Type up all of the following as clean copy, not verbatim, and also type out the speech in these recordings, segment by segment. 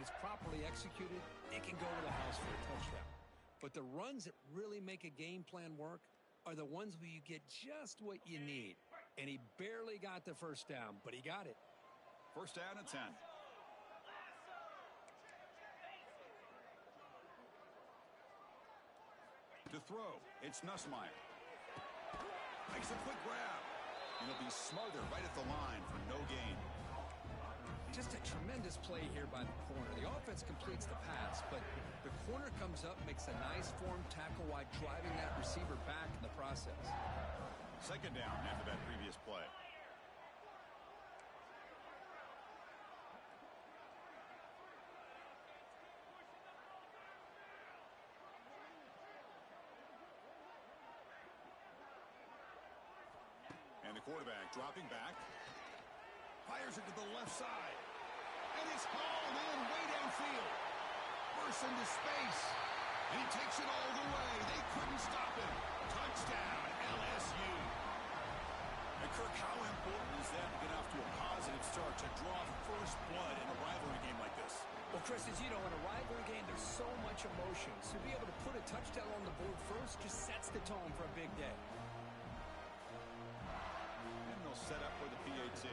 it's properly executed, it can go to the house for a touchdown. But the runs that really make a game plan work are the ones where you get just what you need. And he barely got the first down, but he got it. First down and 10. To throw, it's Nussmeier. Makes a quick grab. And he'll be smothered right at the line for no gain. Just a tremendous play here by the corner. The offense completes the pass, but the corner comes up, makes a nice form tackle while driving that receiver back in the process. Second down after that previous play. And the quarterback dropping back. Fires it to the left side. And it's hauled in way downfield. Bursts into space. And he takes it all the way. They couldn't stop him. Touchdown, LSU. And Kirk, how important is that to get off to a positive start, to draw first blood in a rivalry game like this? Well, Chris, as you know, in a rivalry game, there's so much emotion. So to be able to put a touchdown on the board first just sets the tone for a big day. And they'll set up for the PAT.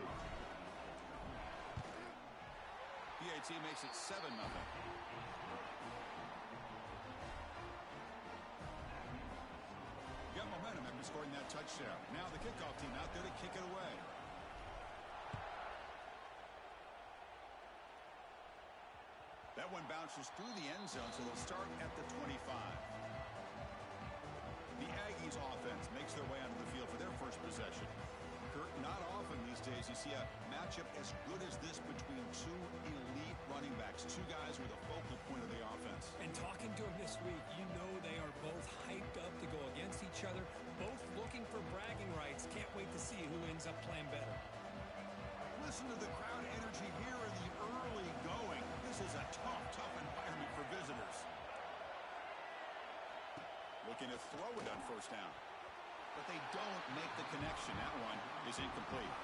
PAT makes it 7-0. Got momentum after scoring that touchdown. Now the kickoff team out there to kick it away. That one bounces through the end zone, so they'll start at the 25. The Aggies offense makes their way onto the field for their first possession. Kurt, not often these days you see a matchup as good as this between two elite running backs, two guys who are the focal point of the offense. And talking to them this week, you know they are both hyped up to go against each other, both looking for bragging rights. Can't wait to see who ends up playing better. Listen to the crowd energy here in the early going. This is a tough environment for visitors. Looking to throw it on first down. But they don't make the connection. That one is incomplete.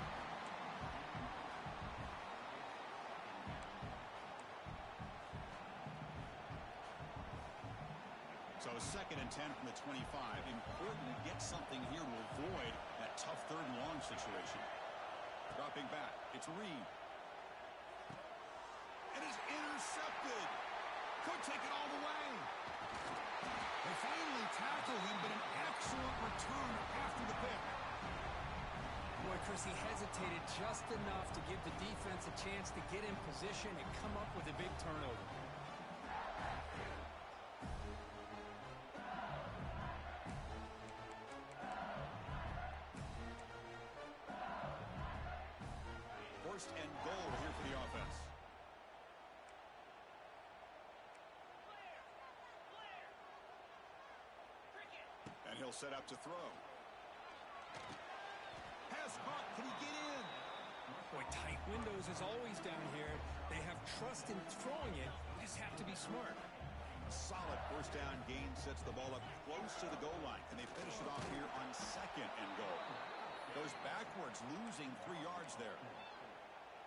So 2nd and 10 from the 25. Important to get something here to avoid that tough 3rd and long situation. Dropping back. It's Reed. And it's intercepted. Could take it all the way. They finally tackle him, but an excellent return after the pick. Boy, Chris, he hesitated just enough to give the defense a chance to get in position and come up with a big turnover. First and goal here for the offense. And he'll set up to throw. Pass caught. Can he get in? Boy, tight windows as always down here. They have trust in throwing it. You just have to be smart. A solid first down gain sets the ball up close to the goal line. And they finish it off here on 2nd and goal. Goes backwards, losing 3 yards there.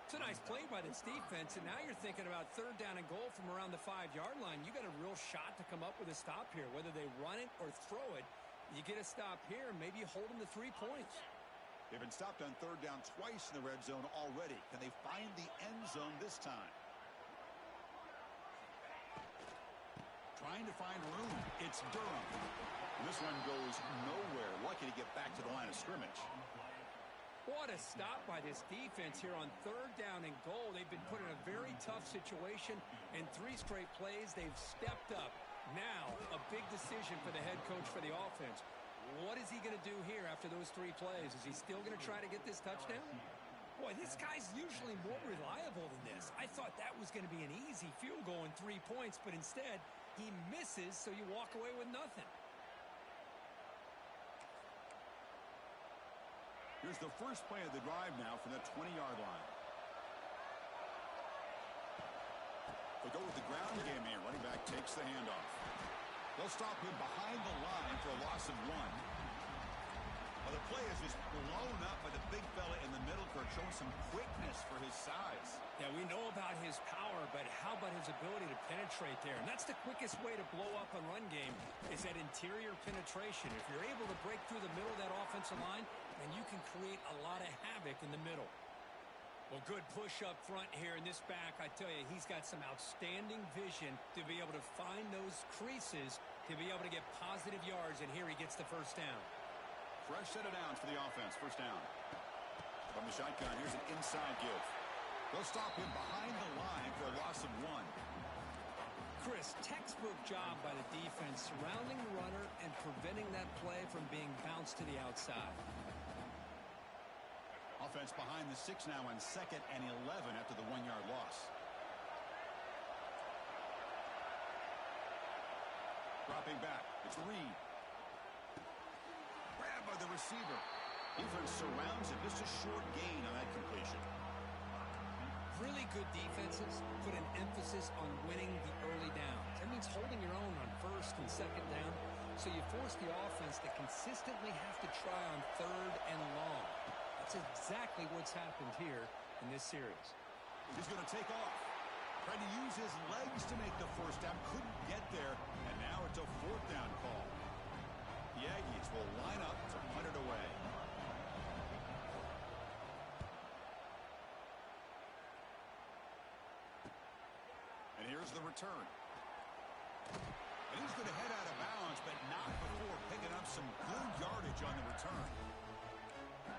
It's a nice play by this defense, and now you're thinking about 3rd down and goal from around the 5-yard line. You got a real shot to come up with a stop here. Whether they run it or throw it, you get a stop here, maybe you hold them to 3 points. They've been stopped on 3rd down twice in the red zone already. Can they find the end zone this time? Trying to find room. It's Durham. And this one goes nowhere. Lucky to get back to the line of scrimmage. What a stop by this defense here on 3rd down and goal. They've been put in a very tough situation, and 3 straight plays, they've stepped up. Now, a big decision for the head coach for the offense. What is he going to do here after those 3 plays? Is he still going to try to get this touchdown? Boy, this guy's usually more reliable than this. I thought that was going to be an easy field goal in 3 points, but instead, he misses, so you walk away with nothing. Here's the first play of the drive now from the 20-yard line. They go with the ground game here. Running back takes the handoff. They'll stop him behind the line for a loss of 1. Well, the play is just blown up by the big fella in the middle, Kirk, showing showing some quickness for his size. Yeah, we know about his power, but how about his ability to penetrate there? And that's the quickest way to blow up a run game is that interior penetration. If you're able to break through the middle of that offensive line, then you can create a lot of havoc in the middle. Well, good push up front here in this back. I tell you, he's got some outstanding vision to be able to find those creases, to be able to get positive yards, and here he gets the first down. Fresh set of downs for the offense. First down. From the shotgun, here's an inside give. They'll stop him behind the line for a loss of 1. Chris, textbook job by the defense surrounding the runner and preventing that play from being bounced to the outside. Offense behind the 6 now on 2nd and 11 after the 1-yard loss. Dropping back. It's Reed. Grabbed by the receiver. Defense surrounds it. Just a short gain on that completion. Really good defenses put an emphasis on winning the early downs. That means holding your own on 1st and 2nd down. So you force the offense to consistently have to try on 3rd and long. That's exactly what's happened here in this series. He's going to take off. Tried to use his legs to make the first down. Couldn't get there. And now it's a 4th down call. The Aggies will line up to punt it away. And here's the return. And he's going to head out of bounds, but not before picking up some good yardage on the return.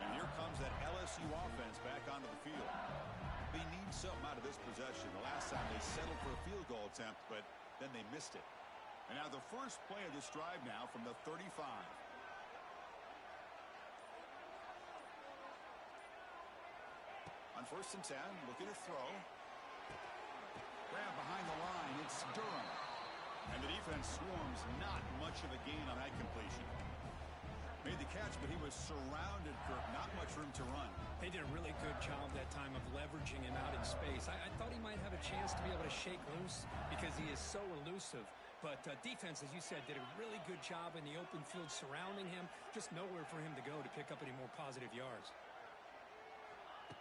And here comes that LSU offense back onto the field. They need something out of this possession. The last time they settled for a field goal attempt, but then they missed it. And now the first play of this drive now from the 35. On 1st and 10, looking to throw. Grab behind the line. It's Durham. And the defense swarms. Not much of a gain on that completion. Made the catch, but he was surrounded, Kirk. Not much room to run. They did a really good job that time of leveraging him out in space. I thought he might have a chance to be able to shake loose because he is so elusive. But defense, as you said, did a really good job in the open field surrounding him. Just nowhere for him to go to pick up any more positive yards.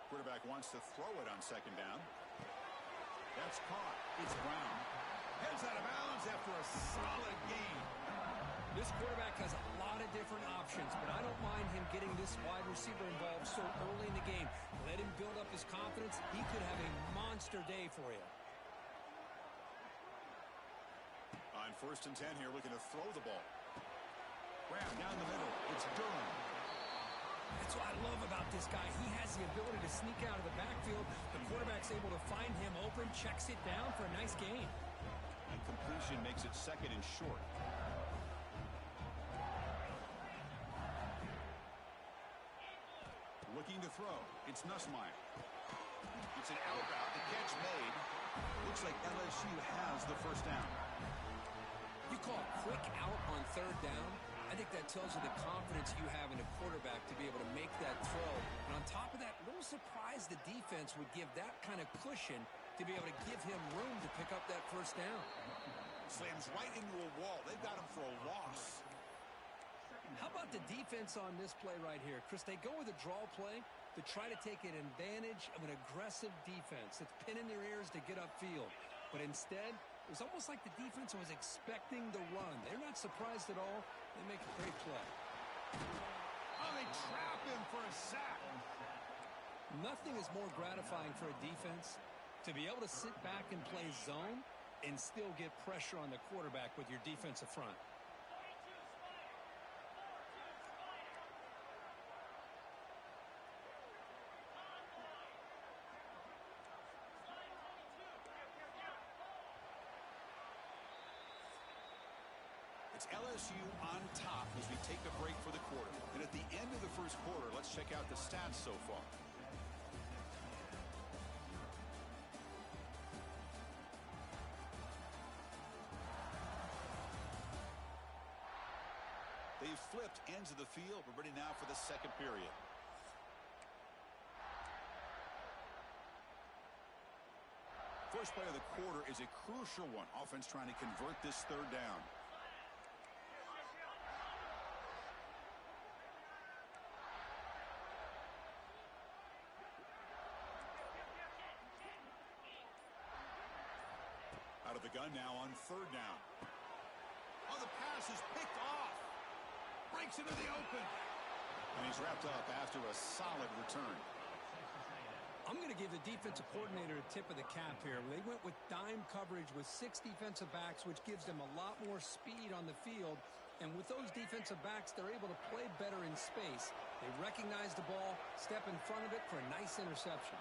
Quarterback wants to throw it on 2nd down. That's caught. It's Brown. Heads out of bounds after a solid gain. This quarterback has a lot of different options, but I don't mind him getting this wide receiver involved so early in the game. Let him build up his confidence. He could have a monster day for you. On 1st and 10 here, looking to throw the ball. Grab down the middle. It's Durham. That's what I love about this guy. He has the ability to sneak out of the backfield. The quarterback's able to find him open, checks it down for a nice gain. And completion makes it 2nd and short. Looking to throw. It's Nussmeier. It's an out route. The catch made. Looks like LSU has the first down. You call a quick out on 3rd down. I think that tells you the confidence you have in a quarterback to be able to make that throw. And on top of that, a little surprised the defense would give that kind of cushion to be able to give him room to pick up that first down. Slams right into a wall. They've got him for a loss. How about the defense on this play right here? Chris, they go with a draw play to try to take an advantage of an aggressive defense that's pinning their ears to get upfield. But instead, it was almost like the defense was expecting the run. They're not surprised at all. They make a great play. Oh, they trap him for a sack. Nothing is more gratifying for a defense to be able to sit back and play zone and still get pressure on the quarterback with your defensive front. It's LSU on top as we take a break for the quarter. And at the end of the first quarter, let's check out the stats so far. They've flipped ends of the field. We're ready now for the 2nd period. First play of the quarter is a crucial one. Offense trying to convert this 3rd down. Out of the gun now on third down. Oh, the pass is picked off. Breaks into the open. And he's wrapped up after a solid return. I'm going to give the defensive coordinator a tip of the cap here. They went with dime coverage with 6 defensive backs, which gives them a lot more speed on the field. And with those defensive backs, they're able to play better in space. They recognize the ball, step in front of it for a nice interception.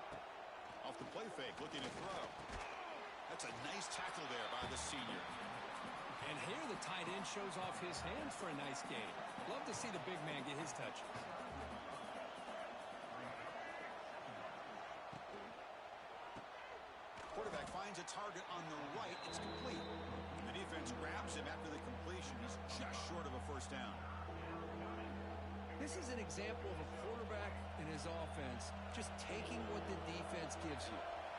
Off the play fake, looking to throw. That's a nice tackle there by the senior. And here the tight end shows off his hands for a nice gain. Love to see the big man get his touches. Quarterback finds a target on the right. It's complete. The defense grabs him after the completion. He's just short of a first down. This is an example of a quarterback in his offense just taking what the defense gives you.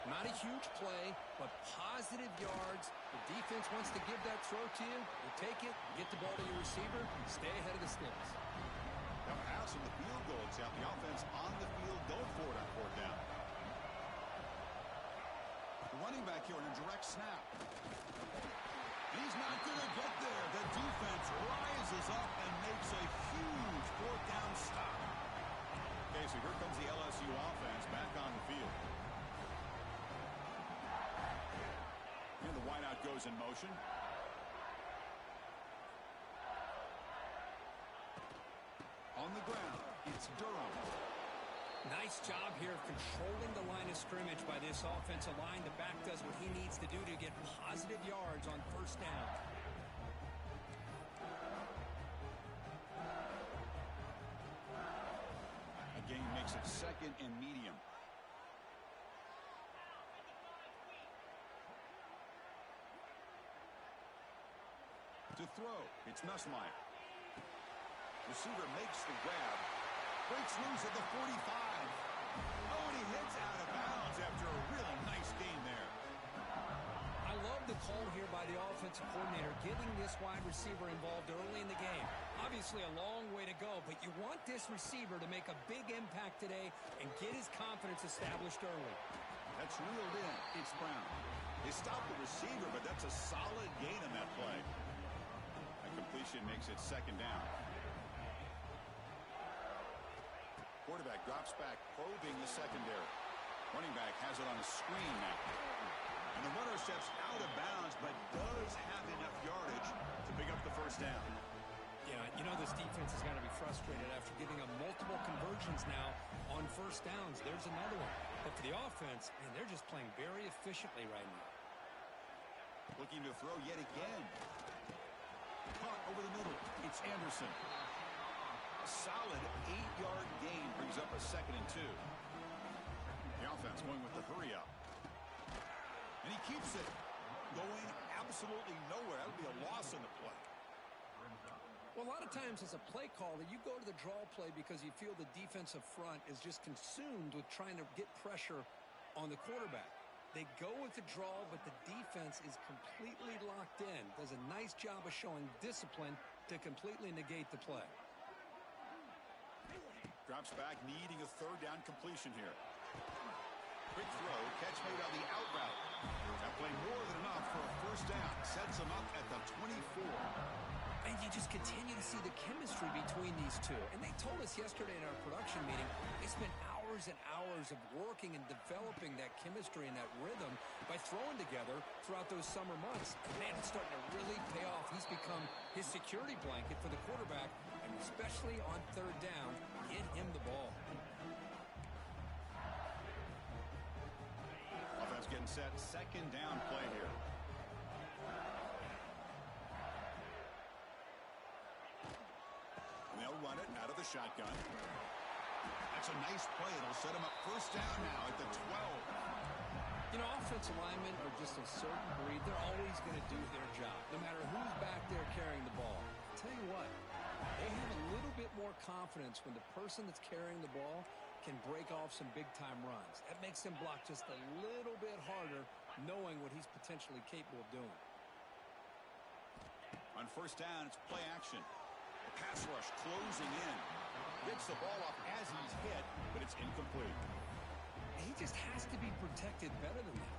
Not a huge play, but positive yards. The defense wants to give that throw to you. You take it, get the ball to your receiver, stay ahead of the sticks. Now pass from the field goal. It's got the offense on the field. Go for it on fourth down. The running back here in a direct snap. He's not going to get there. The defense rises up and makes a huge fourth down stop. Okay, so here comes the LSU offense back on the field. And the wideout goes in motion. On the ground, it's Durham. Nice job here of controlling the line of scrimmage by this offensive line. The back does what he needs to do to get positive yards on first down. A gain makes it second and medium. To throw, it's Nussmeier. Receiver makes the grab. Breaks loose at the 45. Oh, and he hits out of bounds after a really nice gain there. I love the call here by the offensive coordinator, getting this wide receiver involved early in the game. Obviously a long way to go, but you want this receiver to make a big impact today and get his confidence established early. That's reeled in. It's Brown. They stop the receiver, but that's a solid gain on that play. A completion makes it second down. Quarterback drops back, probing the secondary. Running back has it on a screen now. And the runner steps out of bounds, but does have enough yardage to pick up the first down. Yeah, you know this defense is going to be frustrated after giving up multiple conversions now on first downs. There's another one. But for the offense, man, they're just playing very efficiently right now. Looking to throw yet again. Caught over the middle. It's Anderson. A solid 8-yard gain brings up a second and 2. The offense going with the hurry up. And he keeps it going absolutely nowhere. That would be a loss on the play. Well, a lot of times as a play caller, you go to the draw play because you feel the defensive front is just consumed with trying to get pressure on the quarterback. They go with the draw, but the defense is completely locked in. Does a nice job of showing discipline to completely negate the play. Drops back, needing a third down completion here. Quick throw, catch made on the out route. That play more than enough for a first down. Sets them up at the 24. And you just continue to see the chemistry between these two. And they told us yesterday in our production meeting, they spent hours and hours of working and developing that chemistry and that rhythm by throwing together throughout those summer months. And man, it's starting to really pay off. He's become his security blanket for the quarterback, and especially on third down, get him the ball. Offense getting set, second down play here. They'll run it out of the shotgun. That's a nice play. It'll set him up first down now at the 12. You know, offensive linemen are just a certain breed. They're always going to do their job, no matter who's back there carrying the ball. I'll tell you what, they have a little bit more confidence when the person that's carrying the ball can break off some big-time runs. That makes them block just a little bit harder, knowing what he's potentially capable of doing. On first down, it's play action. The pass rush closing in. Gets the ball off as he's hit, but it's incomplete. He just has to be protected better than that.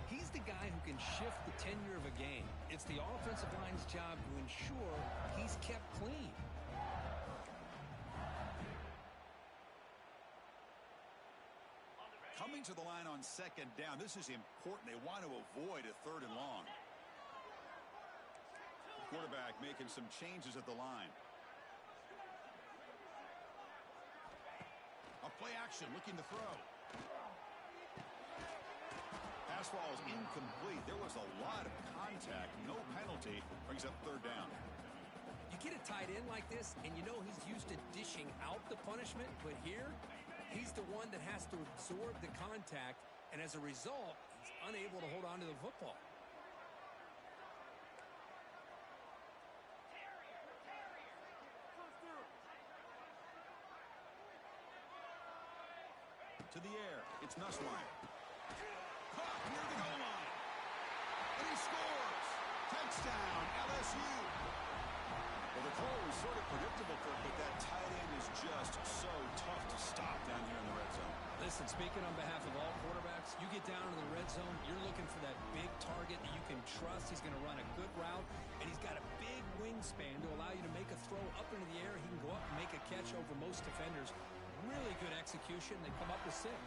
He's the guy who can shift the tenure of a game. It's the offensive line's job to ensure he's kept clean. Coming to the line on second down, this is important. They want to avoid a 3rd and long. Quarterback making some changes at the line. A play action, looking to throw. Pass ball is incomplete. There was a lot of contact. No penalty. Brings up 3rd down. You get a tight end like this, and you know he's used to dishing out the punishment, but here, he's the one that has to absorb the contact, and as a result, he's unable to hold on to the football. To the air, it's Nussmeier. Caught near the goal line. And he scores. Touchdown, LSU. Well, the call was sort of predictable, Kirk, but that tight end is just so tough to stop down here in the red zone. Listen, speaking on behalf of all quarterbacks, you get down in the red zone, you're looking for that big target that you can trust. He's going to run a good route, and he's got a big wingspan to allow you to make a throw up into the air. He can go up and make a catch over most defenders. Really good execution. They come up with 6. So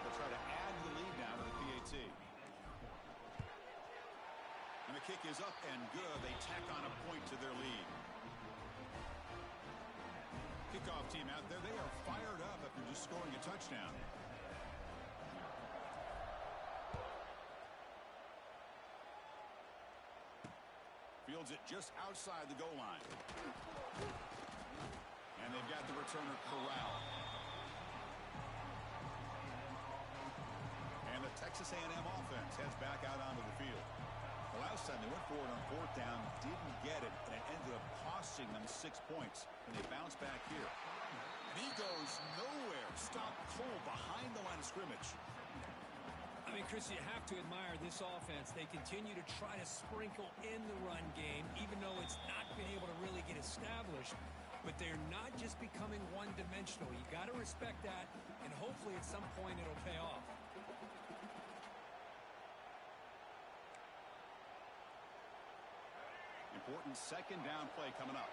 they'll try to add the lead now to the PAT. And the kick is up and good. They tack on a point to their lead. Kickoff team out there. They are fired up after just scoring a touchdown. Fields it just outside the goal line. And they've got the returner corralled. And the Texas A&M offense heads back out onto the field. The last time they went forward on 4th down, didn't get it, and it ended up costing them 6 points. And they bounce back here. And he goes nowhere. Stop cold behind the line of scrimmage. I mean, Chris, you have to admire this offense. They continue to try to sprinkle in the run game, even though it's not been able to really get established. But they're not just becoming one-dimensional. You got to respect that, and hopefully at some point it'll pay off. Important 2nd down play coming up.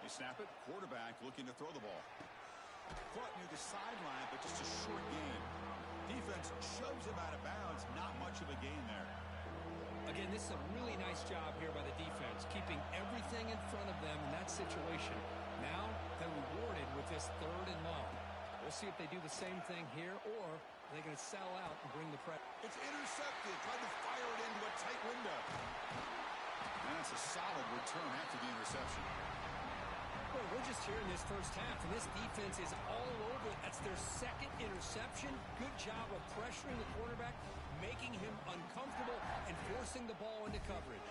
They snap it. Quarterback looking to throw the ball. Caught near the sideline, but just a short game. Defense shoves him out of bounds. Not much of a gain there. Again, this is a really nice job here by the defense, keeping everything in front of them in that situation. Now, they're rewarded with this 3rd and long. We'll see if they do the same thing here, or are they going to sell out and bring the pressure. It's intercepted. Tried to fire it into a tight window. And that's a solid return after the interception. Well, we're just here in this first half, and this defense is all over it. That's their 2nd interception. Good job of pressuring the quarterback, making him uncomfortable, and forcing the ball into coverage.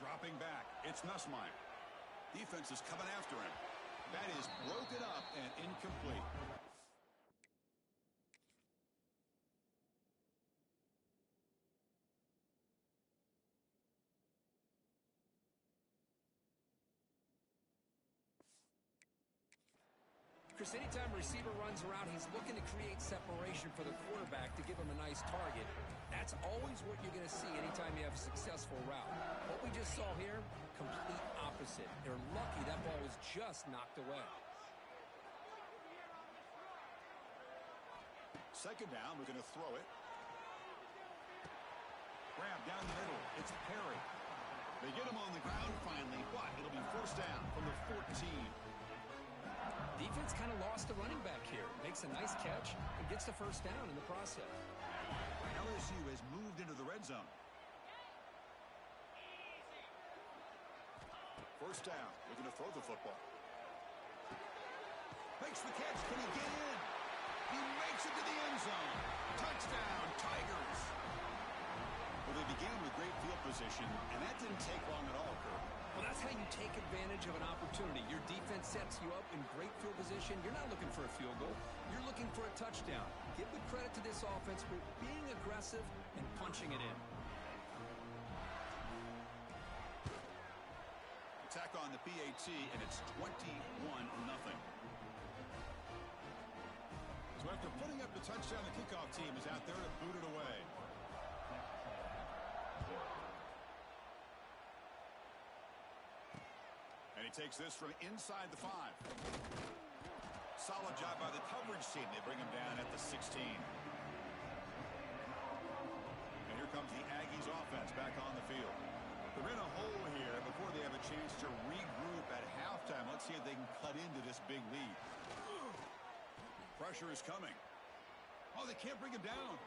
Dropping back, it's Nussmeier. Defense is coming after him. That is broken up and incomplete. Chris, anytime a receiver runs around, he's looking to create separation for the quarterback to give him a nice target. That's always what you're going to see anytime you have a successful route. What we just saw here, complete opposite. They're lucky that ball was just knocked away. 2nd down, we're going to throw it. Grab down the middle. It's Perry. They get him on the ground finally, but it'll be 1st down from the 14. Defense kind of lost the running back here. Makes a nice catch and gets the 1st down in the process. LSU has moved into the red zone. 1st down. Looking to throw the football. Makes the catch. Can he get in? He makes it to the end zone. Touchdown, Tigers. Well, they began with great field position, and that didn't take long at all, Kurt. Well, that's how you take advantage of an opportunity. Your defense sets you up in great field position. You're not looking for a field goal. You're looking for a touchdown. Give the credit to this offense for being aggressive and punching it in. Attack on on the PAT, and it's 21-0. So after putting up the touchdown, the kickoff team is out there to boot it away. And he takes this from inside the 5. Solid job by the coverage team. They bring him down at the 16. And here comes the Aggies offense back on the field. They're in a hole here before they have a chance to regroup at halftime. Let's see if they can cut into this big lead. Pressure is coming. Oh, they can't bring him down.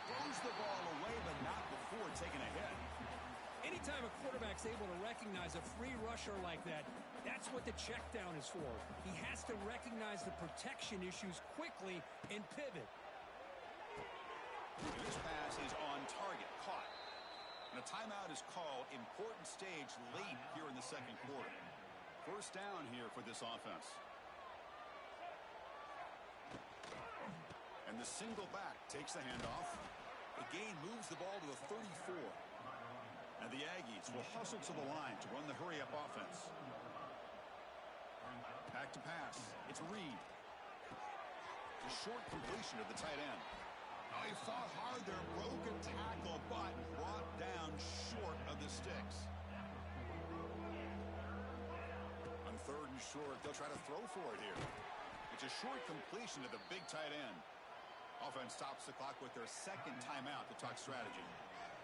Throws the ball away, but not before taking a hit. Anytime a quarterback's able to recognize a free rusher like that, that's what the check down is for. He has to recognize the protection issues quickly and pivot. This pass is on target, caught. And a timeout is called. Important stage late here in the second quarter. First down here for this offense. And the single back takes the handoff. The gain moves the ball to the 34. And the Aggies will hustle to the line to run the hurry-up offense. Back to pass. It's Reed. A short completion of the tight end. Oh, he fought hard there. Broken tackle, but brought down short of the sticks. On third and short, they'll try to throw for it here. It's a short completion to the big tight end. Offense stops the clock with their second timeout to talk strategy.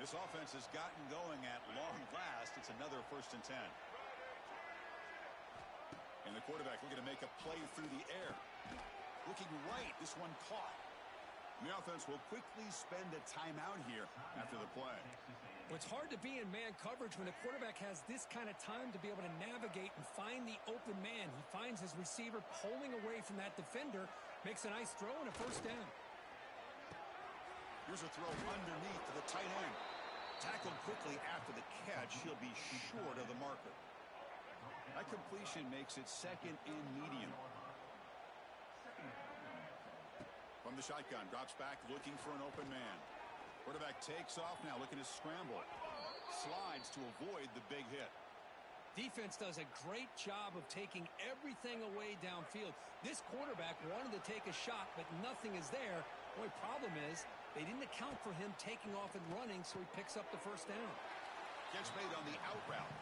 This offense has gotten going at long last. It's another 1st and 10. And the quarterback looking to make a play through the air. Looking right. This one caught. And the offense will quickly spend a timeout here after the play. Well, it's hard to be in man coverage when the quarterback has this kind of time to be able to navigate and find the open man. He finds his receiver pulling away from that defender, makes a nice throw and a first down. Here's a throw underneath to the tight end. Tackled quickly after the catch. He'll be short of the marker. That completion makes it 2nd and medium. From the shotgun, drops back, looking for an open man. Quarterback takes off now, looking to scramble. Slides to avoid the big hit. Defense does a great job of taking everything away downfield. This quarterback wanted to take a shot, but nothing is there. The only problem is they didn't account for him taking off and running, so he picks up the first down. Catch made on the out route,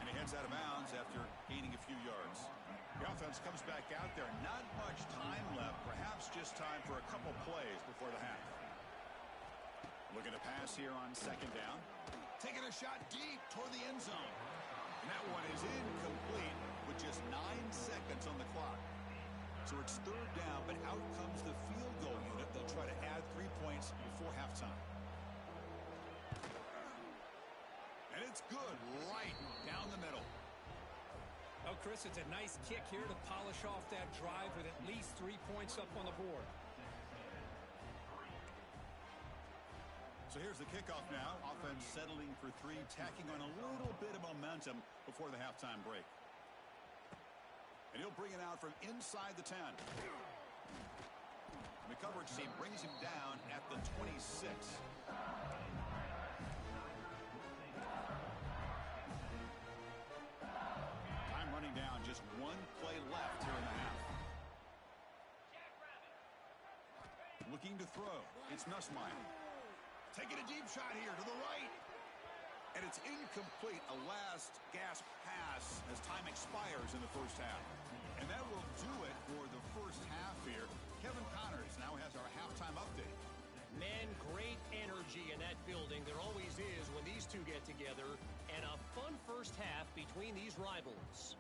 and he heads out of bounds after gaining a few yards. The offense comes back out there. Not much time left, perhaps just time for a couple plays before the half. Looking to pass here on 2nd down. Taking a shot deep toward the end zone. And that one is incomplete with just 9 seconds on the clock. So it's 3rd down, but out comes the field goal unit. They'll try to add 3 points before halftime. And it's good right down the middle. Oh, Chris, it's a nice kick here to polish off that drive with at least 3 points up on the board. So here's the kickoff now. Offense settling for 3, tacking on a little bit of momentum before the halftime break. And he'll bring it out from inside the 10. The coverage team brings him down at the 26. Time running down, just 1 play left here in the half. Looking to throw. It's Nussmeier. Taking a deep shot here to the right. And it's incomplete. A last gasp pass as time expires in the first half. And that will do it for the first half here. Kevin Connors now has our halftime update. Man, great energy in that building. There always is when these two get together. And a fun first half between these rivals.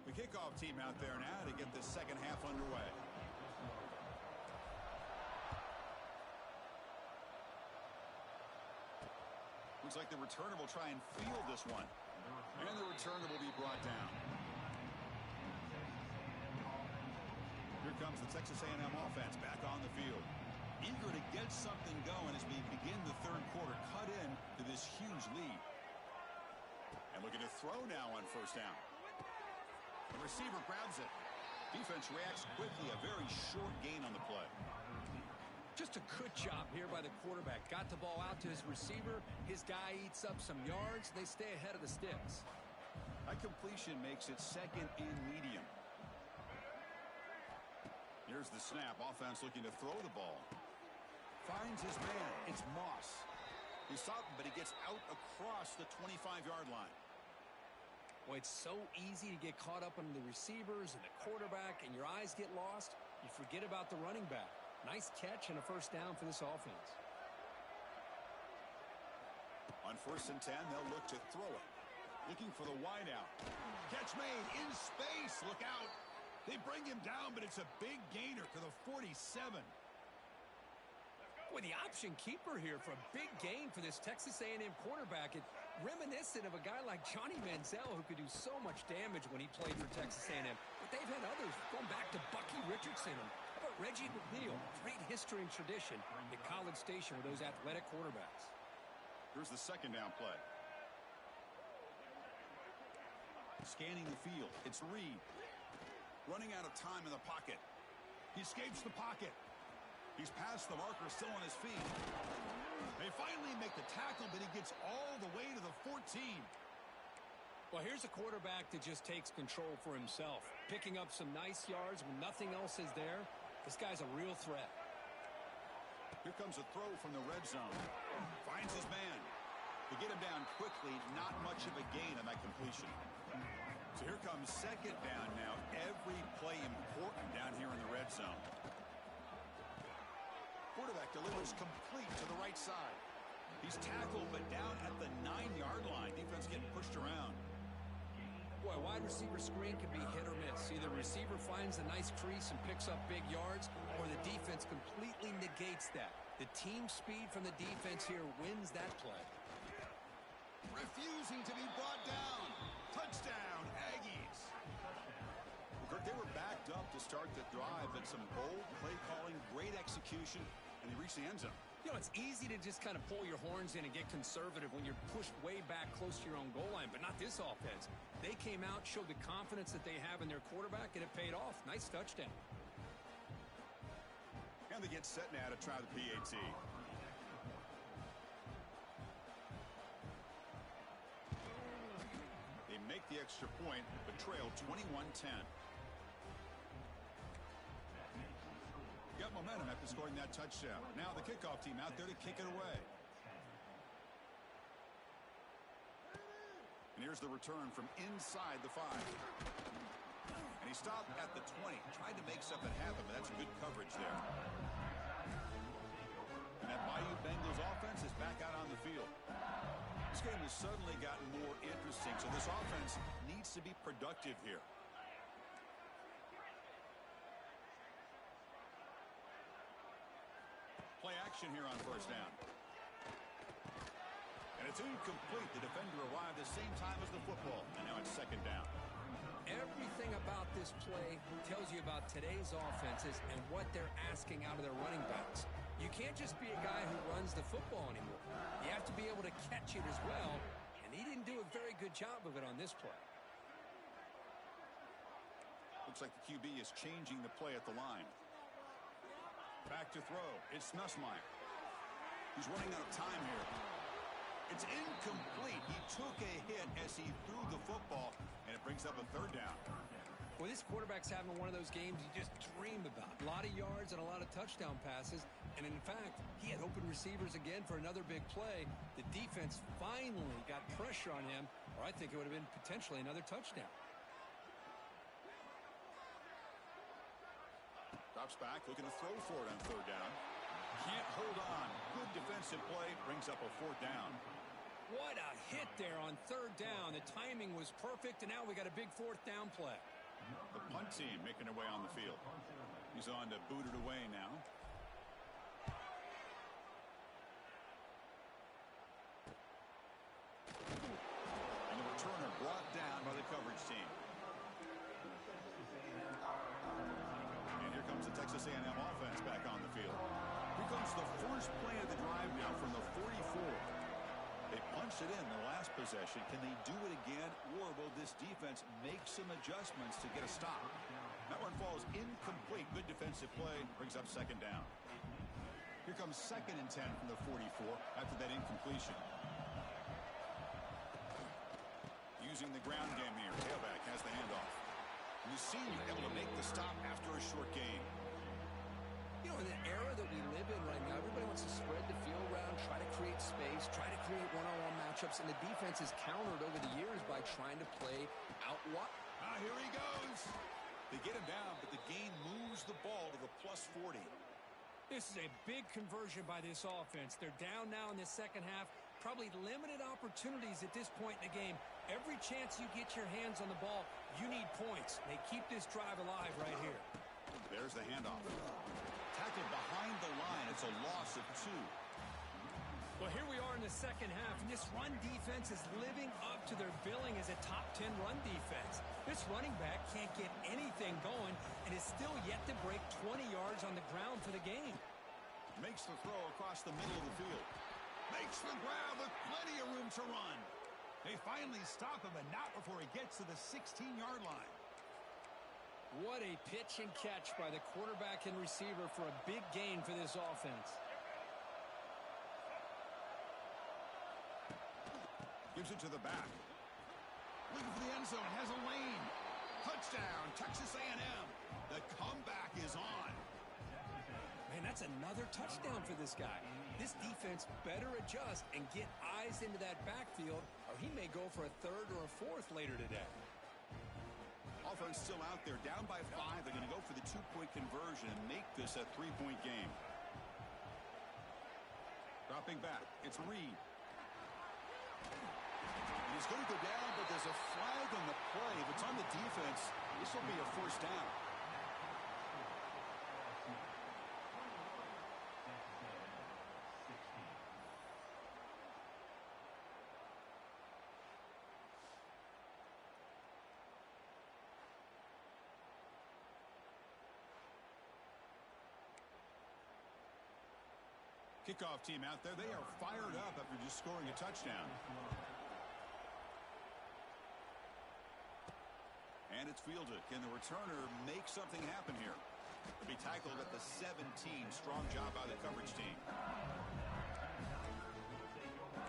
The kickoff team out there now to get this second half underway. Looks like the returner will try and field this one. And the returner will be brought down. Here comes the Texas A&M offense back on the field. Eager to get something going as we begin the 3rd quarter. Cut in to this huge lead. And looking to throw now on 1st down. The receiver grabs it. Defense reacts quickly. A very short gain on the play. Just a good job here by the quarterback. Got the ball out to his receiver. His guy eats up some yards. They stay ahead of the sticks. That completion makes it second and medium. Here's the snap. Offense looking to throw the ball. Finds his man. It's Moss. He's stopped him, but he gets out across the 25-yard line. Well, it's so easy to get caught up on the receivers and the quarterback, and your eyes get lost. You forget about the running back. Nice catch and a first down for this offense. On 1st and 10, they'll look to throw it. Looking for the wideout. Catch made in space. Look out. They bring him down, but it's a big gainer to the 47. Boy, the option keeper here for a big gain for this Texas A&M quarterback. It's reminiscent of a guy like Johnny Manziel who could do so much damage when he played for Texas A&M. But they've had others going back to Bucky Richardson. How about Reggie McNeil? Great history and tradition at College Station with those athletic quarterbacks. Here's the second down play. Scanning the field. It's Reed. Running out of time in the pocket. He escapes the pocket. He's past the marker, still on his feet. They finally make the tackle, but he gets all the way to the 14. Well, here's a quarterback that just takes control for himself. Picking up some nice yards when nothing else is there. This guy's a real threat. Here comes a throw from the red zone. Finds his man. To get him down quickly, not much of a gain on that completion. So here comes second down now. Every play important down here in the red zone. Quarterback delivers complete to the right side. He's tackled, but down at the 9-yard line. Defense getting pushed around. Boy, a wide receiver screen can be hit or miss. Either the receiver finds a nice crease and picks up big yards, or the defense completely negates that. The team speed from the defense here wins that play. Refusing to be brought down. Touchdown, Aggies. Well, Kirk, they were backed up to start the drive, but some bold play calling, great execution, and they reached the end zone. You know, it's easy to just kind of pull your horns in and get conservative when you're pushed way back close to your own goal line, but not this offense. They came out, showed the confidence that they have in their quarterback, and it paid off. Nice touchdown. And they get set now to try the PAT. They make the extra point, but trail 21-10. Got momentum after scoring that touchdown. Now the kickoff team out there to kick it away. And here's the return from inside the 5. And he stopped at the 20. Tried to make something happen, but that's good coverage there. And that Bayou Bengals offense is back out on the field. This game has suddenly gotten more interesting, so this offense needs to be productive here. Play action here on first down. And it's incomplete. The defender arrived the same time as the football. And now it's second down. Everything about this play tells you about today's offenses and what they're asking out of their running backs. You can't just be a guy who runs the football anymore. You have to be able to catch it as well, and he didn't do a very good job of it on this play. Looks like the QB is changing the play at the line. Back to throw. It's Nussmeier. He's running out of time here. It's incomplete. He took a hit as he threw the football, and it brings up a third down. Well, this quarterback's having one of those games you just dream about. A lot of yards and a lot of touchdown passes. And in fact, he had open receivers again for another big play. The defense finally got pressure on him, or I think it would have been potentially another touchdown. Drops back, looking to throw for it on third down. Can't hold on. Good defensive play, brings up a fourth down. What a hit there on third down. The timing was perfect, and now we got a big fourth down play. The punt team making their way on the field. He's on to boot it away now. And the returner brought down by the coverage team. And here comes the Texas A&M offense back on the field. Here comes the first play of the drive now from the 44. They punched it in the last possession. Can they do it again, or will this defense make some adjustments to get a stop? That one falls incomplete. Good defensive play. Brings up second down. Here comes 2nd and 10 from the 44 after that incompletion. using the ground game here. Tailback has the handoff. And the senior able to make the stop after a short gain. You know, in the era that we live in right now, everybody wants to spread the field around, try to create space, try to create one-on-one matchups, and the defense has countered over the years by trying to play out wide. Here he goes. They get him down, but the gain moves the ball to the plus 40. This is a big conversion by this offense. They're down now in the second half. Probably limited opportunities at this point in the game. Every chance you get your hands on the ball, you need points. They keep this drive alive right here. There's the handoff. Tackled behind the line. It's a loss of 2. Well, here we are in the second half, and this run defense is living up to their billing as a top 10 run defense. This running back can't get anything going and is still yet to break 20 yards on the ground for the game. Makes the throw across the middle of the field. Makes the grab with plenty of room to run. They finally stop him, but not before he gets to the 16-yard line. What a pitch and catch by the quarterback and receiver for a big gain for this offense. Gives it to the back. Looking for the end zone. Has a lane. Touchdown, Texas A&M. The comeback is on. Man, that's another touchdown for this guy. This defense better adjust and get eyes into that backfield, or he may go for a third or a fourth later today. Offense still out there, down by 5. They're going to go for the 2-point conversion and make this a 3-point game. Dropping back, it's Reed. He's going to go down, but there's a flag on the play. If it's on the defense, this will be a first down. Kickoff team out there. They are fired up after just scoring a touchdown. And it's fielded. Can the returner make something happen here? He'll be tackled at the 17. Strong job by the coverage team.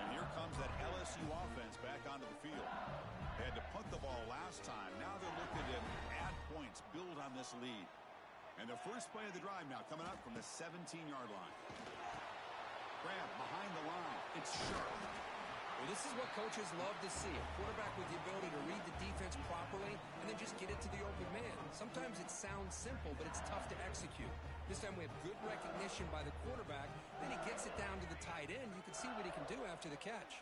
And here comes that LSU offense back onto the field. They had to punt the ball last time. Now they're looking to add points, build on this lead. And the first play of the drive now coming up from the 17-yard line. Grab behind the line. It's sharp. Well, this is what coaches love to see. A quarterback with the ability to read the defense properly and then just get it to the open man. Sometimes it sounds simple, but it's tough to execute. This time we have good recognition by the quarterback. Then he gets it down to the tight end. You can see what he can do after the catch.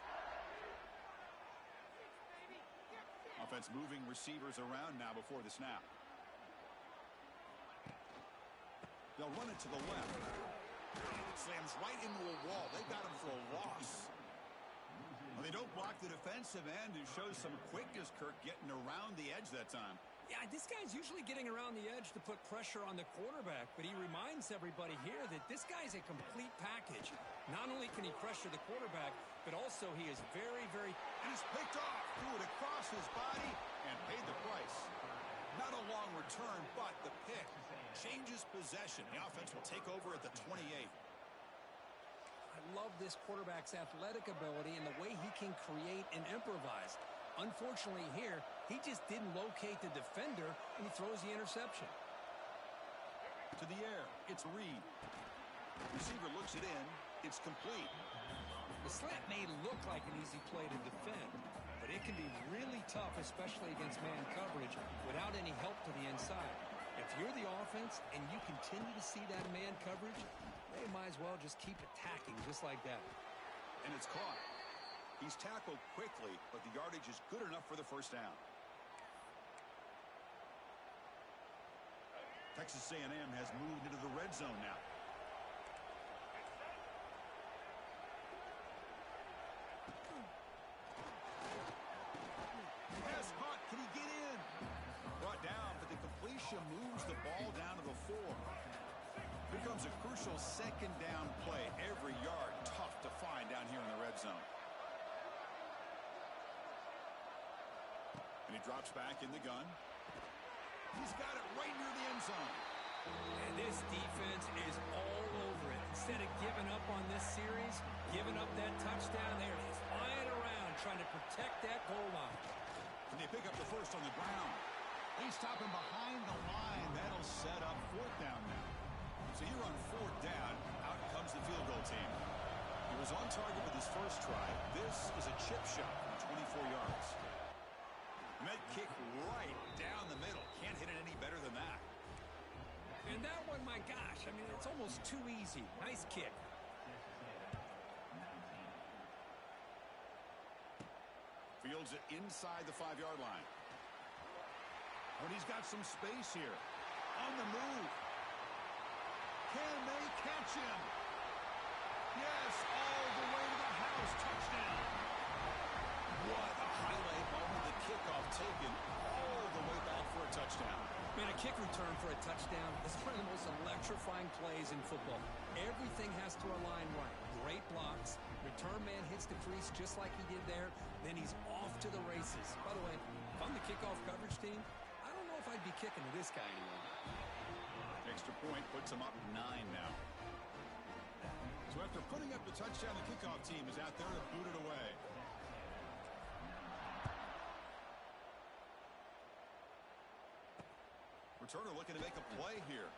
Offense moving receivers around now before the snap. They'll run it to the left. Slams right into a wall. They got him for a loss. Well, they don't block the defensive end, who shows some quickness, Kirk, getting around the edge that time. Yeah, this guy's usually getting around the edge to put pressure on the quarterback, but he reminds everybody here that this guy's a complete package. Not only can he pressure the quarterback, but also he is very, very... And he's picked off, threw it across his body, and paid the price. Not a long return, but the pick changes possession. The offense will take over at the 28. I love this quarterback's athletic ability and the way he can create and improvise. Unfortunately here, he just didn't locate the defender, and he throws the interception. To the air, it's Reed. Receiver looks it in. It's complete. The slant may look like an easy play to defend, but it can be really tough, especially against man coverage, without any help to the inside. If you're the offense and you continue to see that man coverage, they might as well just keep attacking just like that. And it's caught. He's tackled quickly, but the yardage is good enough for the first down. Texas A&M has moved into the red zone now. Pass caught. Can he get in? Brought down, but the completion moves the ball down to the 4. Becomes a crucial second down play. Every yard tough to find down here in the red zone. And he drops back in the gun. He's got it right near the end zone. And this defense is all over it. Instead of giving up on this series, giving up that touchdown, they're flying around trying to protect that goal line. And they pick up the first on the ground. They stop him behind the line. That'll set up fourth down now. So here on fourth down, out comes the field goal team. He was on target with his first try. This is a chip shot from 24 yards. Med kick right down the middle. Can't hit it any better than that. And that one, my gosh, I mean, it's almost too easy. Nice kick. Fields it inside the 5-yard line. But he's got some space here. On the move. Can they catch him? Yes, all the way to the house. Touchdown. What a highlight moment. The kickoff taken all the way back for a touchdown. Man, a kick return for a touchdown is one of the most electrifying plays in football. Everything has to align right. Great blocks. Return man hits the crease just like he did there. Then he's off to the races. By the way, if I'm the kickoff coverage team, I don't know if I'd be kicking to this guy anymore. Extra point puts him up 9 now. So after putting up the touchdown, the kickoff team is out there to boot it away. Returner looking to make a play here.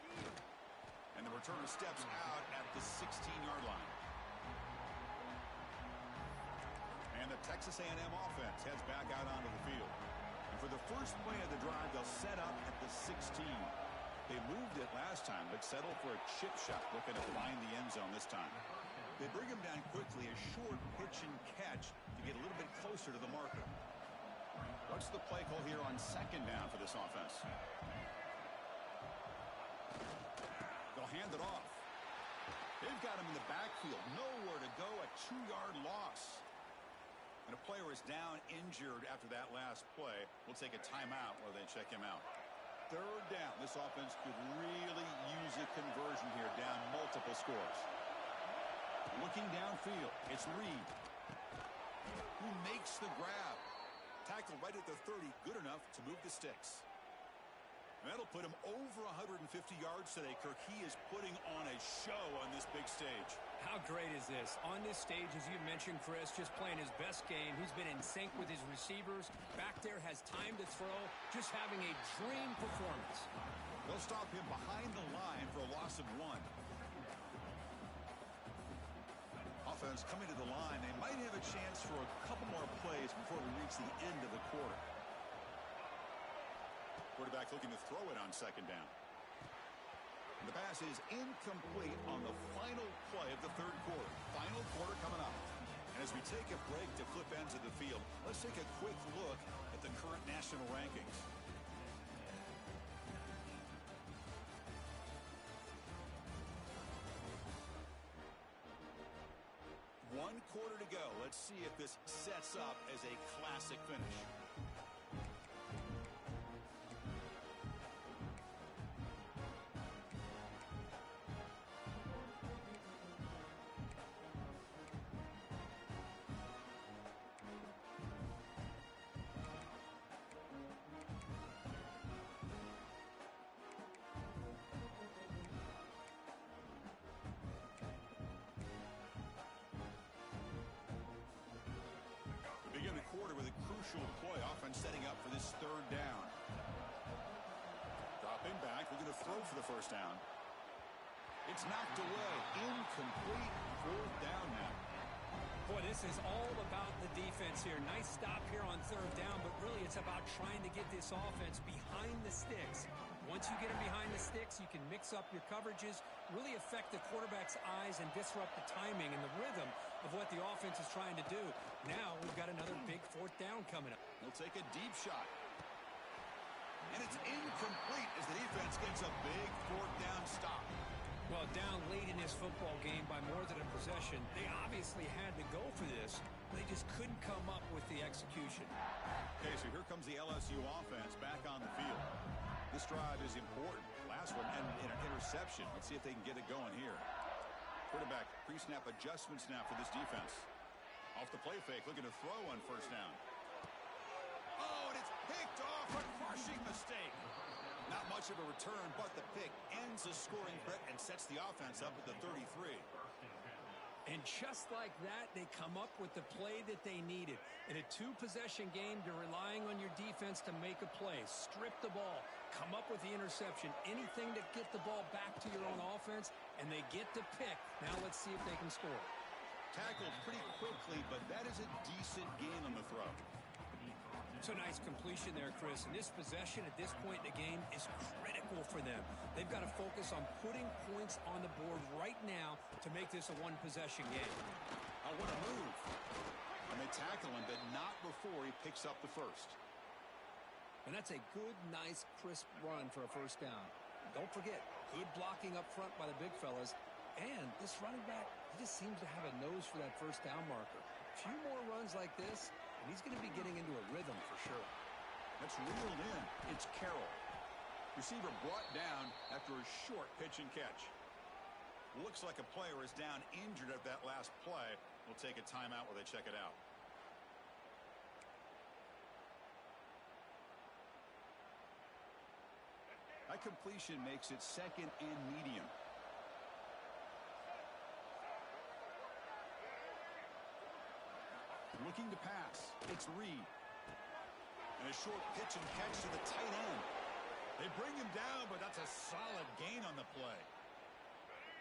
And the returner steps out at the 16-yard line. And the Texas A&M offense heads back out onto the field. And for the first play of the drive, they'll set up at the 16. They moved it last time, but settled for a chip shot, looking to find the end zone this time. They bring him down quickly, a short pitch and catch to get a little bit closer to the marker. What's the play call here on second down for this offense? They'll hand it off. They've got him in the backfield. Nowhere to go, a 2-yard loss. And a player is down injured after that last play. We'll take a timeout while they check him out. Third down. This offense could really use a conversion here, down multiple scores. Looking downfield, it's Reed, who makes the grab. Tackled right at the 30, good enough to move the sticks. That'll put him over 150 yards today, Kirk. He is putting on a show on this big stage. How great is this? On this stage, as you mentioned, Chris, just playing his best game. He's been in sync with his receivers. Back there, has time to throw. Just having a dream performance. They'll stop him behind the line for a loss of 1. Offense coming to the line. They might have a chance for a couple more plays before we reach the end of the quarter. Quarterback looking to throw it on second down. And the pass is incomplete on the final play of the third quarter. Final quarter coming up. And as we take a break to flip ends of the field, let's take a quick look at the current national rankings. One quarter to go. Let's see if this sets up as a classic finish. Begin the quarter with a crucial play, offense setting up for this third down. Dropping back, looking to throw for the first down. It's knocked away, incomplete, fourth down now. Boy, this is all about the defense here. Nice stop here on third down, but really it's about trying to get this offense behind the sticks. Once you get them behind the sticks, you can mix up your coverages, really affect the quarterback's eyes and disrupt the timing and the rhythm of what the offense is trying to do. Now we've got another big fourth down coming up. They'll take a deep shot. And it's incomplete as the defense gets a big fourth down stop. Well, down late in this football game by more than a possession, they obviously had to go for this. They just couldn't come up with the execution. Okay, so here comes the LSU offense back on the field. This drive is important. Last one ended in an interception. Let's see if they can get it going here. Quarterback pre-snap adjustments now for this defense. Off the play fake, looking to throw on first down. Oh, and it's picked off. A crushing mistake. Not much of a return, but the pick ends the scoring threat and sets the offense up at the 33. And just like that, they come up with the play that they needed. In a two-possession game, you're relying on your defense to make a play, strip the ball, come up with the interception, anything to get the ball back to your own offense, and they get the pick. Now let's see if they can score. Tackled pretty quickly, but that is a decent gain on the throw. It's a nice completion there, Chris. And this possession at this point in the game is critical for them. They've got to focus on putting points on the board right now to make this a one-possession game. I want to move. And they tackle him, but not before he picks up the first. And that's a good, nice, crisp run for a first down. Don't forget, good blocking up front by the big fellas. And this running back, he just seems to have a nose for that first down marker. A few more runs like this, and he's going to be getting into a rhythm for sure. That's reeled in. It's Carroll. Receiver brought down after a short pitch and catch. Looks like a player is down injured at that last play. We'll take a timeout while they check it out. That completion makes it second and medium. Looking to pass. It's Reed. And a short pitch and catch to the tight end. They bring him down, but that's a solid gain on the play.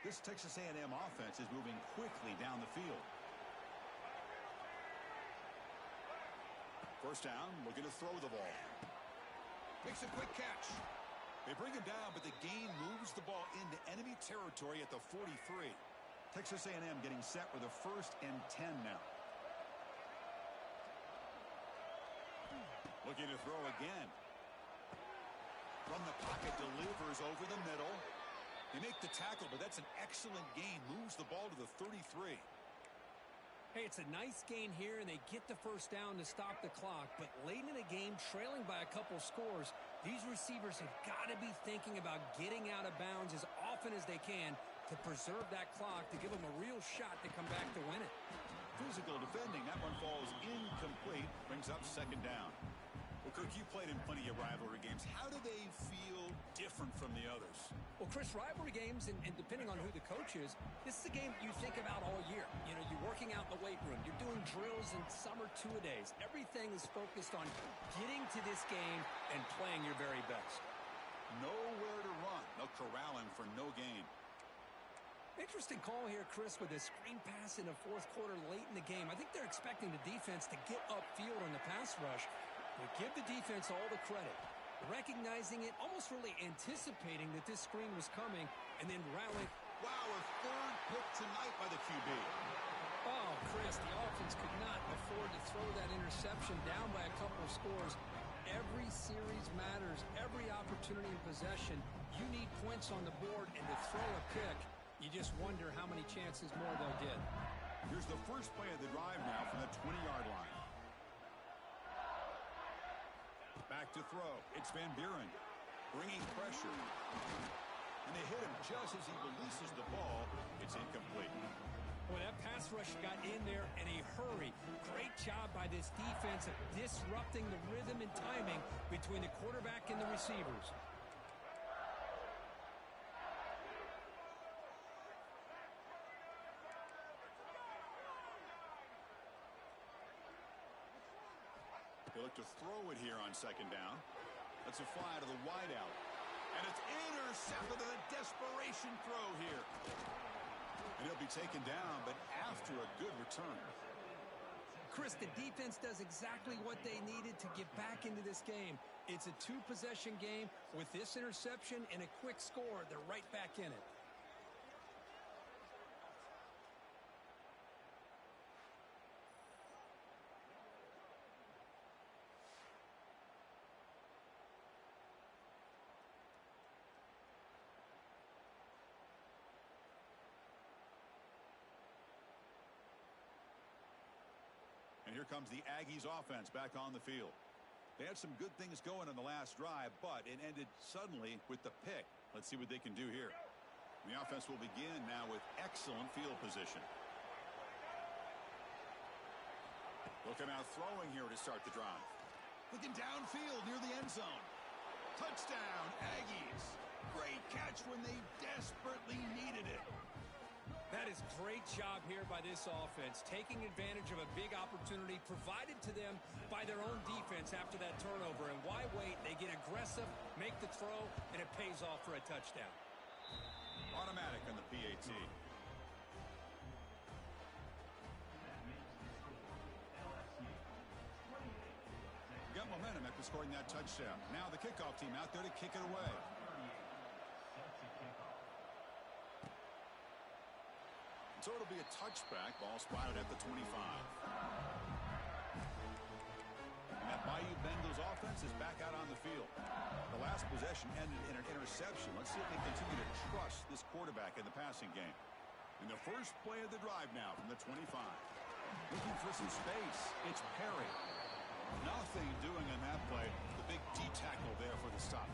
This Texas A&M offense is moving quickly down the field. First down, looking to throw the ball. Makes a quick catch. They bring him down, but the gain moves the ball into enemy territory at the 43. Texas A&M getting set with a 1st and 10 now. Looking to throw again. From the pocket, delivers over the middle. They make the tackle, but that's an excellent gain. Moves the ball to the 33. Hey, it's a nice gain here, and they get the first down to stop the clock. But late in the game, trailing by a couple scores, these receivers have got to be thinking about getting out of bounds as often as they can to preserve that clock, to give them a real shot to come back to win it. Physical defending. That one falls incomplete. Brings up second down. Well, Cook, you played in plenty of rivalry games. How do they feel different from the others? Well, Chris, rivalry games, and depending on who the coach is, this is a game you think about all year. You know, you're working out in the weight room. You're doing drills in summer two-a-days. Everything is focused on getting to this game and playing your very best. Nowhere to run. They'll corral him for no gain. Interesting call here, Chris, with a screen pass in the fourth quarter late in the game. I think they're expecting the defense to get upfield on the pass rush. But give the defense all the credit. Recognizing it, almost really anticipating that this screen was coming, and then rallying. Wow, a third pick tonight by the QB. Oh, Chris, the offense could not afford to throw that interception down by a couple of scores. Every series matters. Every opportunity in possession. You need points on the board, and to throw a pick, you just wonder how many chances more they'll get. Here's the first play of the drive now from the 20-yard line. Back to throw. It's Van Buren bringing pressure. And they hit him just as he releases the ball. It's incomplete. Well, that pass rush got in there in a hurry. Great job by this defense of disrupting the rhythm and timing between the quarterback and the receivers. They look to throw it here on second down. That's a fly to the wideout. And it's intercepted in a desperation throw here. And he'll be taken down, but after a good return. Chris, the defense does exactly what they needed to get back into this game. It's a two-possession game. With this interception and a quick score, they're right back in it. And here comes the Aggies offense back on the field. They had some good things going on the last drive, but it ended suddenly with the pick. Let's see what they can do here. The offense will begin now with excellent field position. They'll come out throwing here to start the drive. Looking downfield near the end zone. Touchdown, Aggies. Great catch when they desperately needed it. That is great job here by this offense, taking advantage of a big opportunity provided to them by their own defense after that turnover. And why wait? They get aggressive, make the throw, and it pays off for a touchdown. Automatic on the PAT. Got momentum after scoring that touchdown. Now the kickoff team out there to kick it away. So it'll be a touchback. Ball spotted at the 25. And that Bayou Bengals offense is back out on the field. The last possession ended in an interception. Let's see if they continue to trust this quarterback in the passing game. And the first play of the drive now from the 25. Looking for some space. It's Perry. Nothing doing on that play. The big D tackle there for the stop.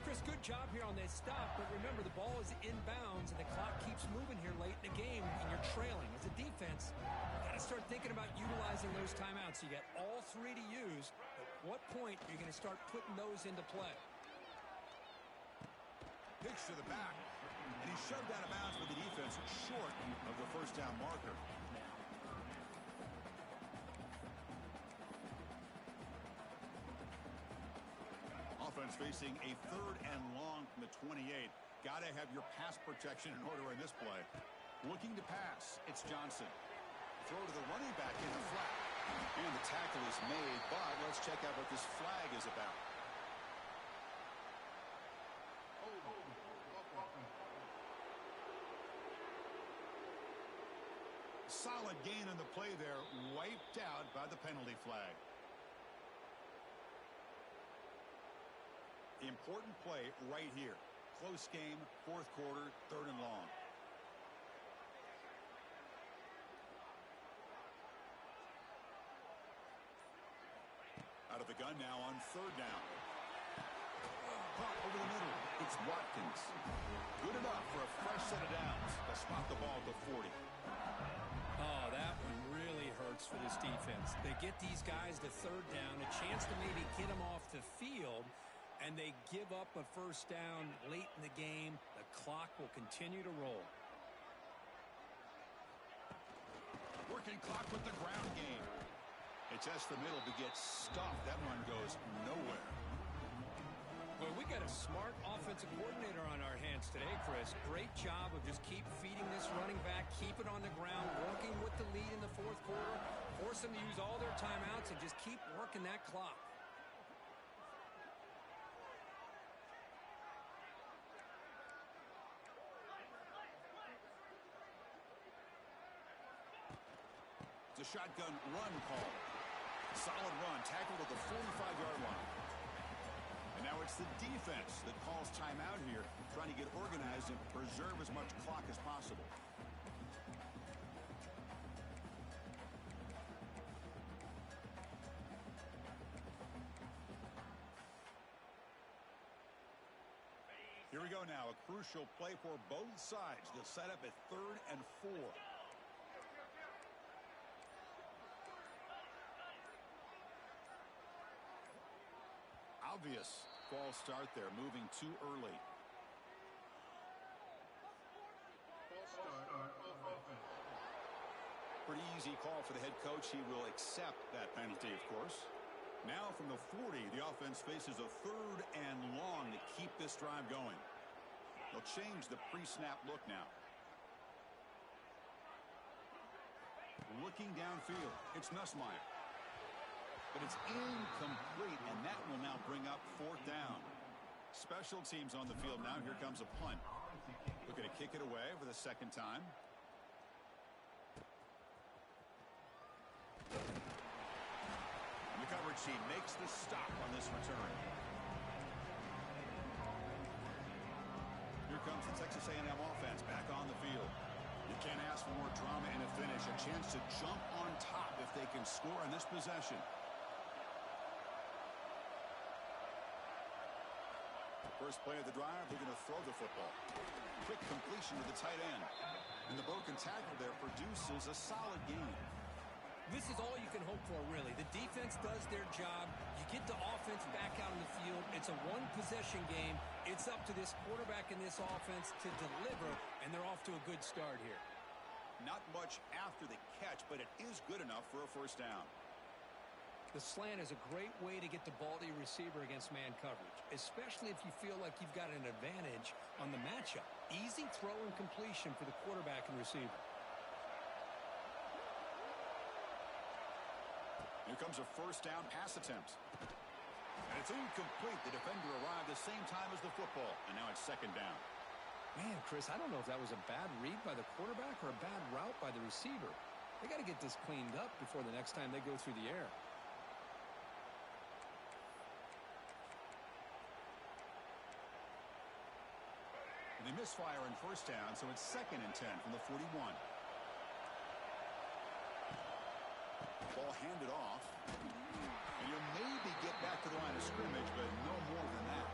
Chris, good job here on this stop, but remember the ball is inbounds and the clock keeps moving here late in the game and you're trailing. As a defense, you got to start thinking about utilizing those timeouts. You got all three to use. At what point are you going to start putting those into play? Pitch to the back, and he shoved out of bounds with the defense short of the first down marker. Offense facing a 3rd and long from the 28. Got to have your pass protection in order in this play. Looking to pass. It's Johnson. Throw to the running back in the flat. And the tackle is made, but let's check out what this flag is about. Solid gain on the play there. Wiped out by the penalty flag. Important play right here. Close game, 4th quarter, 3rd and long. Out of the gun now on 3rd down. Caught over the middle. It's Watkins. Good enough for a fresh set of downs to spot the ball at the 40. Oh, that one really hurts for this defense. They get these guys to 3rd down, a chance to maybe get them off the field, and they give up a first down late in the game. The clock will continue to roll. Working clock with the ground game. It's just the middle to get stuffed. That one goes nowhere. Well, we got a smart offensive coordinator on our hands today, Chris. Great job of just keep feeding this running back, keep it on the ground, working with the lead in the 4th quarter, force them to use all their timeouts, and just keep working that clock. It's a shotgun run call. Solid run, tackled at the 45-yard line. And now it's the defense that calls timeout here, trying to get organized and preserve as much clock as possible. Here we go now, a crucial play for both sides. They'll set up at 3rd and 4. Obvious false start there, moving too early. Pretty easy call for the head coach. He will accept that penalty, of course. Now from the 40, the offense faces a 3rd and long to keep this drive going. They'll change the pre-snap look now. Looking downfield, it's Nussmeier. But it's incomplete, and that will now bring up 4th down. Special teams on the field now. Here comes a punt. Looking to kick it away for the 2nd time. And the coverage team makes the stop on this return. Here comes the Texas A&M offense back on the field. You can't ask for more drama in a finish. A chance to jump on top if they can score on this possession. First play of the drive, they're going to throw the football. Quick completion to the tight end. And the broken tackle there produces a solid gain. This is all you can hope for, really. The defense does their job. You get the offense offense back out in the field. It's a one-possession game. It's up to this quarterback and this offense to deliver, and they're off to a good start here. Not much after the catch, but it is good enough for a first down. The slant is a great way to get the ball to your receiver against man coverage, especially if you feel like you've got an advantage on the matchup. Easy throw and completion for the quarterback and receiver. Here comes a first down pass attempt. And it's incomplete. The defender arrived the same time as the football, and now it's second down. Man, Chris, I don't know if that was a bad read by the quarterback or a bad route by the receiver. They got to get this cleaned up before the next time they go through the air. They misfire on first down, so it's 2nd and 10 from the 41. Ball handed off. And you'll maybe get back to the line of scrimmage, but no more than that.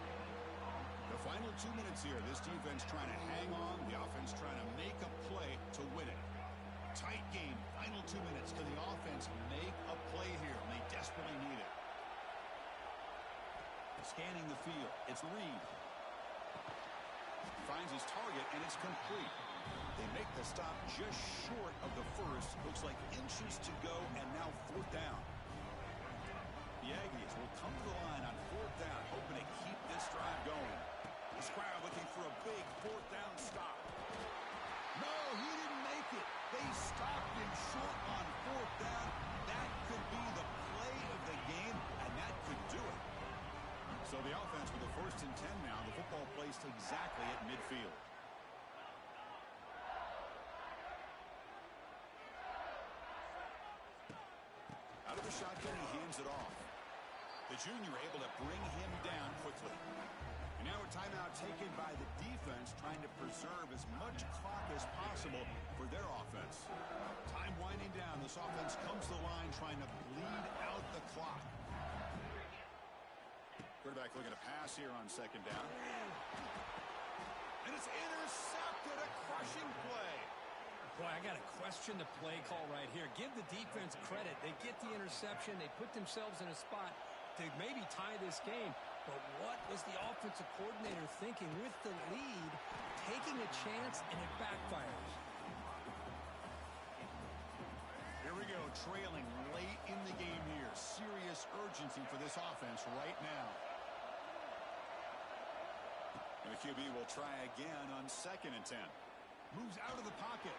The final 2 minutes here, this defense trying to hang on, the offense trying to make a play to win it. Tight game, final 2 minutes. Can the offense make a play here? And they desperately need it. Scanning the field, it's Reed. Finds his target, and it's complete. They make the stop just short of the first. Looks like inches to go, and now 4th down. The Aggies will come to the line on 4th down, hoping to keep this drive going. The Squire looking for a big 4th down stop. No, he didn't make it. They stopped him short on 4th down. That could be the play of the game, and that could do it. So the offense with the 1st and 10 now. The football placed exactly at midfield. Out of the shotgun, he hands it off. The junior able to bring him down quickly. And now a timeout taken by the defense, trying to preserve as much clock as possible for their offense. Time winding down. This offense comes to the line trying to bleed out the clock. Quarterback looking to pass here on 2nd down. And it's intercepted. A crushing play. Boy, I got to question the play call right here. Give the defense credit. They get the interception. They put themselves in a spot to maybe tie this game. But what was the offensive coordinator thinking with the lead, taking a chance, and it backfires? Here we go, trailing late in the game here. Serious urgency for this offense right now. And the QB will try again on 2nd and 10. Moves out of the pocket.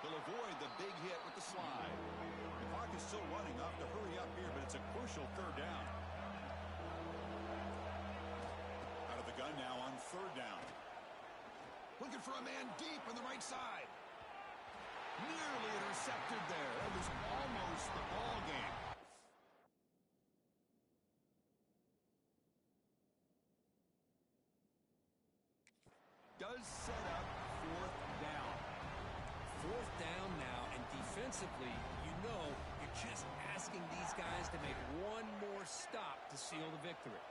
He'll avoid the big hit with the slide. The clock is still running. Off to hurry up here, but it's a crucial 3rd down. Out of the gun now on 3rd down. Looking for a man deep on the right side. Nearly intercepted there. That was almost the ball game. Does set up 4th down. 4th down now, and defensively, you know you're just asking these guys to make one more stop to seal the victory.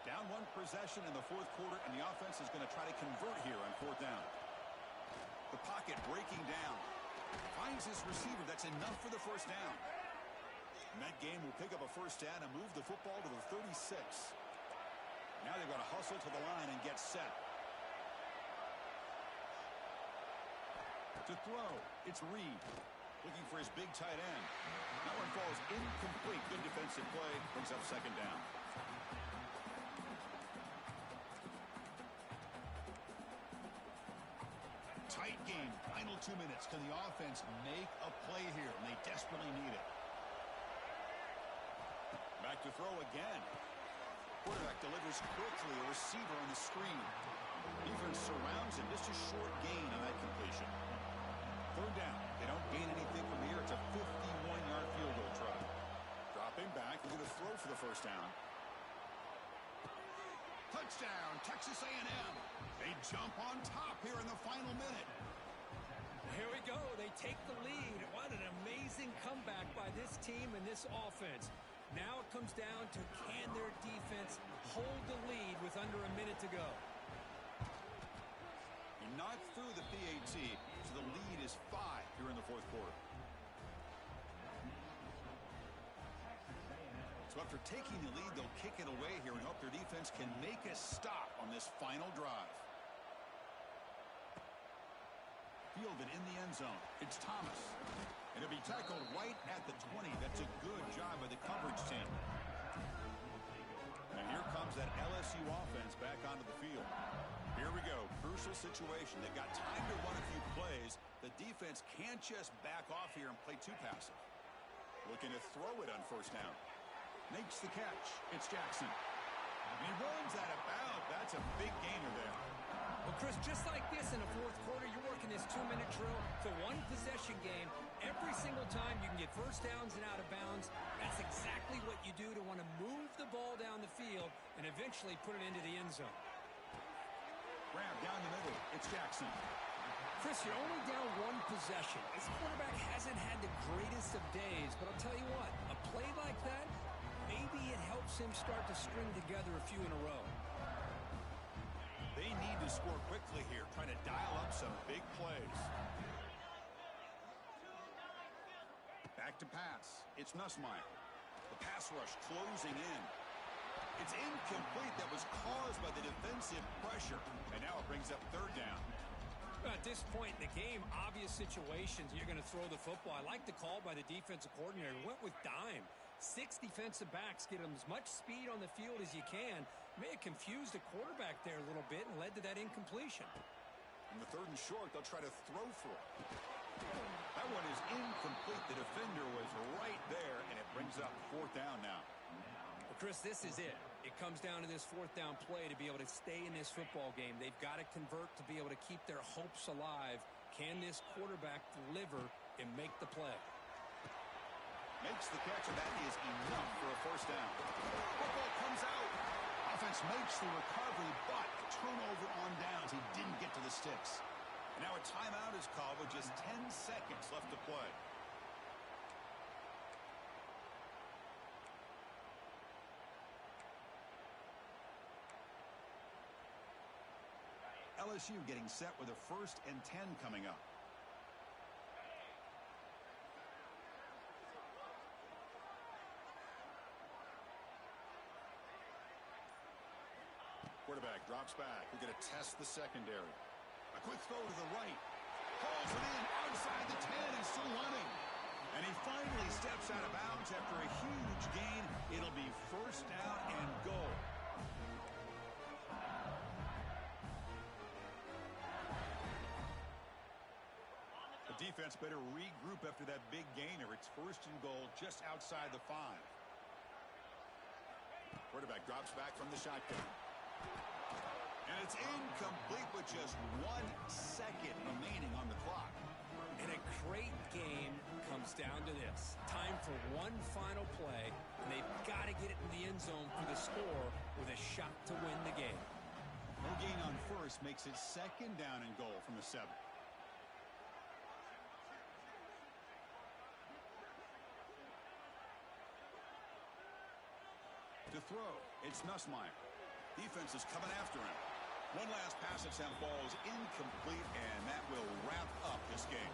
Down 1 possession in the 4th quarter, and the offense is going to try to convert here on 4th down. The pocket breaking down. Finds his receiver. That's enough for the 1st down. And that game will pick up a 1st down and move the football to the 36. Now they've got to hustle to the line and get set. To throw, it's Reed. Looking for his big tight end. That one falls incomplete. Good defensive play. Brings up 2nd down. Tight game. Final 2 minutes. Can the offense make a play here? And they desperately need it. Back to throw again. Quarterback delivers quickly. A receiver on the screen. Defense surrounds him. Just a short gain on that completion. 3rd down. They don't gain anything from here. It's a 51-yard field goal try. Dropping back. They're going to throw for the 1st down. Touchdown, Texas A&M. They jump on top here in the final minute. Here we go. They take the lead. What an amazing comeback by this team and this offense. Now it comes down to can their defense hold the lead with under a minute to go. Not through the PAT, so the lead is 5 here in the 4th quarter. So So after taking the lead, they'll kick it away here and hope their defense can make a stop on this final drive. Fielded in the end zone. It's Thomas. And it'll be tackled right at the 20. That's a good job by the coverage team. And here comes that LSU offense back onto the field. Here we go. Crucial situation. They've got time to run a few plays. The defense can't just back off here and play too passive. Looking to throw it on first down. Makes the catch. It's Jackson. And he runs out of bounds. That's a big gainer there. Well, Chris, just like this in the fourth quarter, you're working this 2-minute drill. It's a one-possession game. Every single time you can get first downs and out of bounds. That's exactly what you do to want to move the ball down the field and eventually put it into the end zone. Grab down the middle. It's Jackson. Chris, you're only down one possession. This quarterback hasn't had the greatest of days, but I'll tell you what, a play like that, maybe it helps him start to string together a few in a row. They need to score quickly here, trying to dial up some big plays. Back to pass. It's Nussmeier. The pass rush closing in. It's incomplete. That was caused by the defensive pressure. And now it brings up third down. At this point in the game, obvious situations, you're going to throw the football. I like the call by the defensive coordinator. Went with dime. 6 defensive backs, get them as much speed on the field as you can. May have confused the quarterback there a little bit and led to that incompletion. On the third and short, they'll try to throw for it. That one is incomplete. The defender was right there, and it brings up fourth down now. Well, Chris, this is it. It comes down to this fourth down play to be able to stay in this football game. They've got to convert to be able to keep their hopes alive. Can this quarterback deliver and make the play? Makes the catch, and that is enough for a first down. Football comes out. Offense makes the recovery, but turnover on downs. He didn't get to the sticks. And now a timeout is called with just 10 seconds left to play. LSU getting set with a 1st and 10 coming up. Quarterback drops back. We're going to test the secondary. A quick throw to the right. Pulls it in outside the 10 and still running. And he finally steps out of bounds after a huge gain. It'll be first down and goal. The defense better regroup after that big gainer. It's 1st and goal just outside the 5. Quarterback drops back from the shotgun. And it's incomplete with just 1 second remaining on the clock. And a great game comes down to this. Time for one final play, and they've got to get it in the end zone for the score with a shot to win the game. No gain on first makes it 2nd down and goal from the 7. To throw, it's Nussmeier. Defense is coming after him. One last pass at Sam falls incomplete, and that will wrap up this game.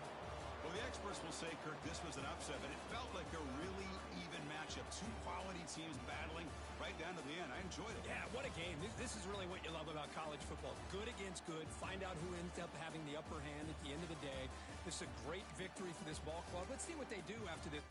Well, the experts will say, Kirk, this was an upset, but it felt like a really even matchup. 2 quality teams battling right down to the end. I enjoyed it. Yeah, what a game. This is really what you love about college football. Good against good. Find out who ends up having the upper hand at the end of the day. This is a great victory for this ball club. Let's see what they do after this.